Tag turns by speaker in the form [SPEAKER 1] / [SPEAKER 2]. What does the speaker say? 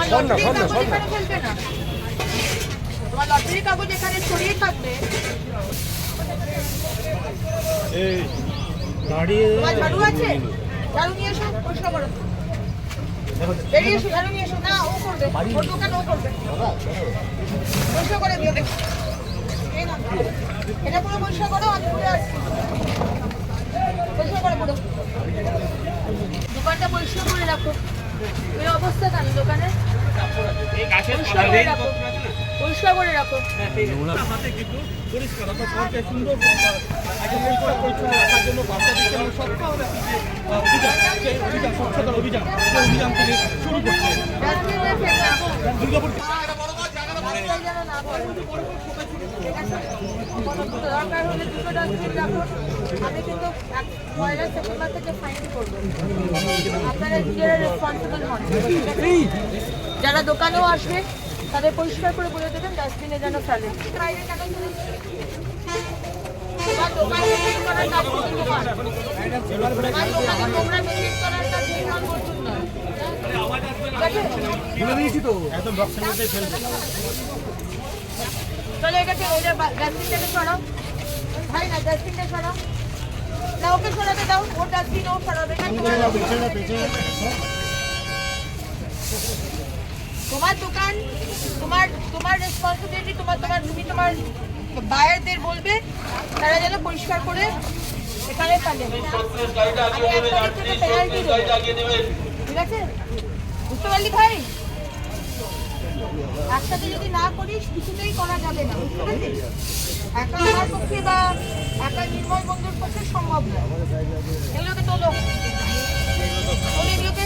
[SPEAKER 1] তোমার লটারির কাগজ এখানে ফেলবে না, তোমার লটারির কাগজ এখানে ছড়িয়ে থাকবে। তোমার ঝাড়ু আছে, ঝাড়ু নিয়ে এসো, পরিষ্কার করো। বেরিয়ে এসো, ঝাড়ু নিয়ে এসো। না, ও করবে, ওর দোকান ও করবে, পরিষ্কার করে দিও। এটা পুরো পরিষ্কার করো, আমি ঘুরে আসছি। পরিষ্কার করে পুরো দোকানটা পরিষ্কার করে রাখো। এই অবস্থা কেন দোকানে? পরিষ্কার করে রাখো, পরিষ্কার করে রাখো। দরকার হলে দুটো ডাস্টবিন রাখো। আমি কিন্তু পয়লা সেপ্টেম্বর থেকে ফাইন করবো, আপনারা নিজেরা রেসপন্সিবল হন। যারা দোকানেও আসবে তাদের পরিষ্কার করে বলে দেবেন ডাস্টবিনে যেন ফেলে। বাইরে কেন তোমার দোকানে মেনটেন করার কাজ কিন্তু তোমার, তোমার দোকানে নোংরা মেনটেন করার কাজ তোমার মজুর নয়। চলো এটাকে ডাস্টবিনটাকে সরাও। ভাই না, ডাস্টবিনটা সরাও না, ওকে সরাতে দাও। ওর ডাস্টবিন ও সরাবে। তোমার দোকান, তোমার রেসপন্সিবিলিটি। তুমি তোমার বায়ারদের বলবে তারা যেন পরিষ্কার করে এখানে ফেলে। ঠিক আছে, বুঝতে পারলি ভাই? একসাথে যদি না করিস কিছুতেই করা যাবে না, বুঝতে পারছিস? একা আমার পক্ষে বা একা নির্মল বন্ধুর পক্ষে সম্ভব না। এগুলোকে তোলো, এগুলোকে